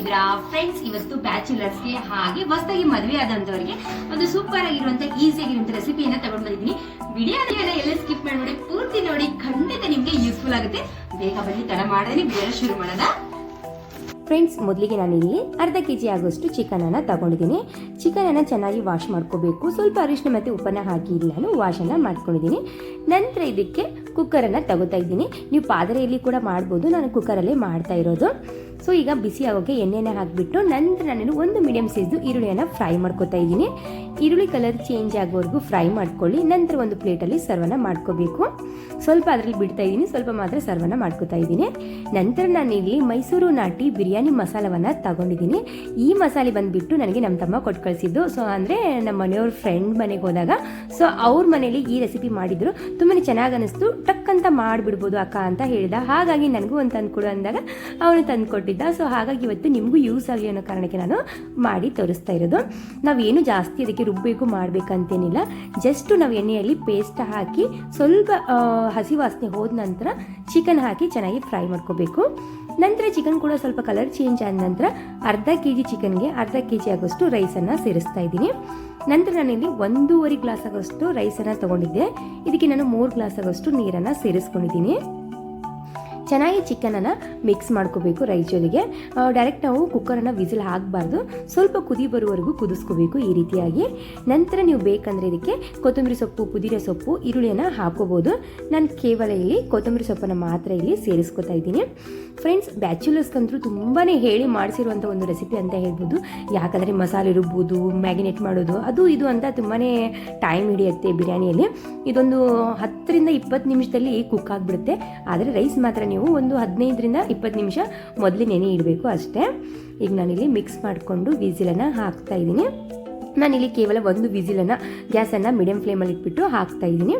ಹೇಗಿದ್ದೀರಾ ಫ್ರೆಂಡ್ಸ್? ಇವತ್ತು ಬ್ಯಾಚುಲರ್ಸ್ಗೆ ಹಾಗೆ ಹೊಸದಾಗಿ ಮದುವೆ ಆದಂತವರಿಗೆ ಒಂದು ಸೂಪರ್ ಆಗಿರುವಂತ ಈಸಿ ಆಗಿರುವಂತ ರೆಸಿಪಿಯನ್ನ ತಗೊಂಡು ಬಂದಿದ್ದೀನಿ. ವಿಡಿಯೋನ ಎಲ್ಲ ಸ್ಕಿಪ್ ಮಾಡಿ ಪೂರ್ತಿ ನೋಡಿ, ಖಂಡಿತ ನಿಮ್ಗೆ ಯೂಸ್ಫುಲ್ ಆಗುತ್ತೆ. ಬೇಗ ಬನ್ನಿ, ತಡ ಮಾಡದೆ ವಿಡಿಯೋ ಶುರು ಮಾಡೋಣ. ಫ್ರೆಂಡ್ಸ್, ಮೊದಲಿಗೆ ನಾನಿಲ್ಲಿ ಅರ್ಧ ಕೆಜಿ ಆಗೋಷ್ಟು ಚಿಕನನ್ನು ತಗೊಂಡಿದ್ದೀನಿ. ಚಿಕನನ್ನು ಚೆನ್ನಾಗಿ ವಾಶ್ ಮಾಡ್ಕೋಬೇಕು. ಸ್ವಲ್ಪ ಅರಿಶಿನ ಮತ್ತು ಉಪ್ಪನ್ನು ಹಾಕಿ ಇಲ್ಲಿ ನಾನು ವಾಶನ್ನು ಮಾಡ್ಕೊಂಡಿದ್ದೀನಿ. ನಂತರ ಇದಕ್ಕೆ ಕುಕ್ಕರನ್ನು ತಗೋತಾ ಇದ್ದೀನಿ. ನೀವು ಪಾತ್ರೆಯಲ್ಲಿ ಕೂಡ ಮಾಡ್ಬೋದು, ನಾನು ಕುಕ್ಕರಲ್ಲೇ ಮಾಡ್ತಾ ಇರೋದು. ಸೊ ಈಗ ಬಿಸಿ ಆಗೋಕ್ಕೆ ಎಣ್ಣೆನ ಹಾಕಿಬಿಟ್ಟು ನಂತರ ನಾನು ಒಂದು ಮೀಡಿಯಂ ಸೈಜು ಈರುಳ್ಳಿಯನ್ನು ಫ್ರೈ ಮಾಡ್ಕೊತಾ ಇದ್ದೀನಿ. ಈರುಳ್ಳಿ ಕಲರ್ ಚೇಂಜ್ ಆಗೋವರೆಗೂ ಫ್ರೈ ಮಾಡ್ಕೊಳ್ಳಿ. ನಂತರ ಒಂದು ಪ್ಲೇಟಲ್ಲಿ ಸರ್ವನ್ನ ಮಾಡ್ಕೋಬೇಕು. ಸ್ವಲ್ಪ ಅದರಲ್ಲಿ ಬಿಡ್ತಾ ಇದ್ದೀನಿ, ಸ್ವಲ್ಪ ಮಾತ್ರ ಸರ್ವನ್ನ ಮಾಡ್ಕೋತಾ ಇದ್ದೀನಿ. ನಂತರ ನಾನು ಇಲ್ಲಿ ಮೈಸೂರು ನಾಟಿ ಬಿರಿಯಾನಿ ಮಸಾಲವನ್ನು ತಗೊಂಡಿದ್ದೀನಿ. ಈ ಮಸಾಲೆ ಬಂದುಬಿಟ್ಟು ನನಗೆ ನಮ್ಮ ತಮ್ಮ ಕೊಟ್ಟು ಕಳಿಸಿದ್ದು. ಸೊ ಅಂದರೆ ನಮ್ಮ ಮನೆಯವ್ರ ಫ್ರೆಂಡ್ ಮನೆಗೆ ಹೋದಾಗ ಸೊ ಅವ್ರ ಮನೇಲಿ ಈ ರೆಸಿಪಿ ಮಾಡಿದ್ರು, ತುಂಬಾ ಚೆನ್ನಾಗಿ ಅನ್ನಿಸ್ತು. ಟಕ್ ಅಂತ ಮಾಡಿಬಿಡ್ಬೋದು ಅಕ್ಕ ಅಂತ ಹೇಳಿದ. ಹಾಗಾಗಿ ನನಗೂ ಒಂದು ತಂದು ಕೊಡು ಅಂದಾಗ ಅವನು ತಂದು ಕೊಟ್ಟಿದ್ದ. ಸೊ ಹಾಗಾಗಿ ಇವತ್ತು ನಿಮಗೂ ಯೂಸ್ ಆಗಲಿ ಅನ್ನೋ ಕಾರಣಕ್ಕೆ ನಾನು ಮಾಡಿ ತೋರಿಸ್ತಾ ಇರೋದು. ನಾವೇನು ಜಾಸ್ತಿ ಅದಕ್ಕೆ ರುಬ್ಬಬೇಕು ಮಾಡಬೇಕಂತೇನಿಲ್ಲ. ಜಸ್ಟ್ ನಾವು ಎಣ್ಣೆಯಲ್ಲಿ ಪೇಸ್ಟ್ ಹಾಕಿ ಸ್ವಲ್ಪ ಹಸಿ ವಾಸನೆ ಹೋದ ನಂತರ ಚಿಕನ್ ಹಾಕಿ ಚೆನ್ನಾಗಿ ಫ್ರೈ ಮಾಡ್ಕೋಬೇಕು. ನಂತರ ಚಿಕನ್ ಕೂಡ ಸ್ವಲ್ಪ ಕಲರ್ ಚೇಂಜ್ ಆದ ನಂತರ ಅರ್ಧ ಕೆಜಿ ಚಿಕನ್ಗೆ ಅರ್ಧ ಕೆಜಿ ಆಗೋಷ್ಟು ರೈಸನ್ನು ಸೇರಿಸ್ತಾ ಇದ್ದೀನಿ. ನಂತರ ನಾನಿಲ್ಲಿ 1.5 ಗ್ಲಾಸ್ ಆಗೋಷ್ಟು ರೈಸನ್ನು ತಗೊಂಡಿದ್ದೆ. ಇದಕ್ಕೆ ನಾನು 3 ಗ್ಲಾಸ್ ಆಗೋಷ್ಟು ನೀರನ್ನು ಸೇರಿಸ್ಕೊಂಡಿದ್ದೀನಿ. ಚೆನ್ನಾಗಿ ಚಿಕನನ್ನು ಮಿಕ್ಸ್ ಮಾಡ್ಕೋಬೇಕು ರೈಸ್ ಜೊತೆಗೆ. ಡೈರೆಕ್ಟ್ ನಾವು ಕುಕ್ಕರನ್ನು ವಿಸಿಲ್ ಹಾಕಬಾರ್ದು, ಸ್ವಲ್ಪ ಕುದಿ ಬರುವವರೆಗೂ ಕುದಿಸ್ಕೋಬೇಕು ಈ ರೀತಿಯಾಗಿ. ನಂತರ ನೀವು ಬೇಕಂದರೆ ಇದಕ್ಕೆ ಕೊತ್ತಂಬರಿ ಸೊಪ್ಪು, ಪುದೀನ ಸೊಪ್ಪು, ಈರುಳ್ಳಿಯನ್ನು ಹಾಕೋಬೋದು. ನಾನು ಕೇವಲ ಇಲ್ಲಿ ಕೊತ್ತಂಬರಿ ಸೊಪ್ಪನ್ನು ಮಾತ್ರ ಇಲ್ಲಿ ಸೇರಿಸ್ಕೊತಾ ಇದ್ದೀನಿ. ಫ್ರೆಂಡ್ಸ್, ಬ್ಯಾಚುಲರ್ಸ್ಗಂತೂ ತುಂಬಾ ಹೇಳಿ ಮಾಡಿಸಿರುವಂಥ ಒಂದು ರೆಸಿಪಿ ಅಂತ ಹೇಳ್ಬೋದು. ಯಾಕಂದರೆ ಮಸಾಲೆ ರುಬ್ಬೋದು, ಮ್ಯಾಗಿನೇಟ್ ಮಾಡೋದು, ಅದು ಇದು ಅಂತ ತುಂಬಾ ಟೈಮ್ ಹಿಡಿಯುತ್ತೆ ಬಿರಿಯಾನಿಯಲ್ಲಿ. ಇದೊಂದು 10ರಿಂದ 20 ನಿಮಿಷದಲ್ಲಿ ಕುಕ್ ಆಗಿಬಿಡುತ್ತೆ. ಆದರೆ ರೈಸ್ ಮಾತ್ರ ನೀವು ಒಂದು 15ರಿಂದ 20 ನಿಮಿಷ ಮೊದಲೇ ನೆನೆ ಇಡಬೇಕು ಅಷ್ಟೇ. ಈಗ ನಾನಿಲ್ಲಿ ಮಿಕ್ಸ್ ಮಾಡಿಕೊಂಡು ವಿಸಿಲನ್ನು ಹಾಕ್ತಾ ಇದ್ದೀನಿ. ನಾನಿಲ್ಲಿ ಕೇವಲ ಒಂದು ವಿಸಿಲನ್ನು ಗ್ಯಾಸನ್ನು ಮೀಡಿಯಂ ಫ್ಲೇಮಲ್ಲಿ ಇಟ್ಬಿಟ್ಟು ಹಾಕ್ತಾ ಇದ್ದೀನಿ.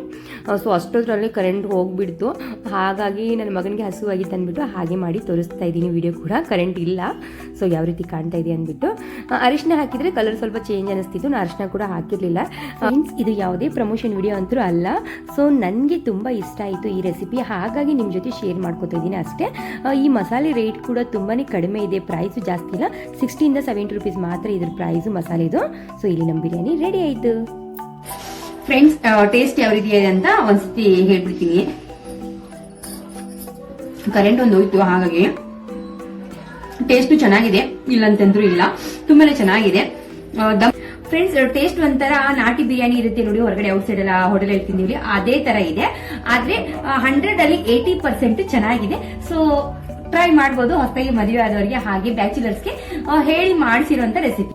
ಸೊ ಅಷ್ಟೊತ್ತರಲ್ಲಿ ಕರೆಂಟ್ ಹೋಗಿಬಿಡ್ತು. ಹಾಗಾಗಿ ನನ್ನ ಮಗನಿಗೆ ಹಸುವಾಗಿತ್ತು ಅಂದ್ಬಿಟ್ಟು ಹಾಗೆ ಮಾಡಿ ತೋರಿಸ್ತಾ ಇದ್ದೀನಿ. ವಿಡಿಯೋ ಕೂಡ ಕರೆಂಟ್ ಇಲ್ಲ, ಸೊ ಯಾವ ರೀತಿ ಕಾಣ್ತಾ ಇದೆ ಅಂದ್ಬಿಟ್ಟು. ಅರಿಶಿನ ಹಾಕಿದರೆ ಕಲರ್ ಸ್ವಲ್ಪ ಚೇಂಜ್ ಅನ್ನಿಸ್ತಿತ್ತು. ನಾನು ಅರಿಶಿನ ಕೂಡ ಹಾಕಿರಲಿಲ್ಲ. ಮೀನ್ಸ್ ಇದು ಯಾವುದೇ ಪ್ರಮೋಷನ್ ವಿಡಿಯೋ ಅಂತೂ ಅಲ್ಲ. ಸೊ ನನಗೆ ತುಂಬ ಇಷ್ಟ ಆಯಿತು ಈ ರೆಸಿಪಿ, ಹಾಗಾಗಿ ನಿಮ್ಮ ಜೊತೆ ಶೇರ್ ಮಾಡ್ಕೊತಾ ಇದ್ದೀನಿ ಅಷ್ಟೇ. ಈ ಮಸಾಲೆ ರೇಟ್ ಕೂಡ ತುಂಬಾ ಕಡಿಮೆ ಇದೆ, ಪ್ರೈಸು ಜಾಸ್ತಿ ಇಲ್ಲ. 60 ಇಂದ 70 ರೂಪೀಸ್ ಮಾತ್ರ ಇದ್ರ ಪ್ರೈಸು ಮಸಾಲೆದು. ಸೊ ಇಲ್ಲಿ ನಮ್ಮ ಬಿರಿಯಾನಿ ರೆಡಿ ಆಯ್ತು. ಫ್ರೆಂಡ್ಸ್, ಟೇಸ್ಟ್ ಯಾವ ರೀತಿ ಇದೆ ಅಂತ ಒಂದ್ಸತಿ ಹೇಳ್ಬಿಡ್ತೀನಿ. ಕರೆಂಟ್ ಒಂದು ಹೋಯ್ತು, ಹಾಗಾಗಿ ಟೇಸ್ಟ್ ಚೆನ್ನಾಗಿದೆ, ಇಲ್ಲ ಅಂತಂದ್ರೂ ಇಲ್ಲ, ತುಂಬಾನೇ ಚೆನ್ನಾಗಿದೆ. ಫ್ರೆಂಡ್ಸ್, ಟೇಸ್ಟ್ ಒಂಥರ ನಾಟಿ ಬಿರಿಯಾನಿ ಇರುತ್ತೆ ನೋಡಿ, ಹೊರಗಡೆ ಔಟ್ ಸೈಡ್ ಎಲ್ಲ ಹೋಟೆಲ್ ತಿಂದಿವಿ, ಅದೇ ತರ ಇದೆ. ಆದ್ರೆ 100 ಅಲ್ಲಿ 80% ಚೆನ್ನಾಗಿದೆ. ಸೊ ಟ್ರೈ ಮಾಡಬಹುದು ಹೊಸದಾಗಿ ಮದುವೆ ಆದವರಿಗೆ ಹಾಗೆ ಬ್ಯಾಚುಲರ್ಸ್ಗೆ ಹೇಳಿ ಮಾಡಿಸಿರುವಂತ ರೆಸಿಪಿ.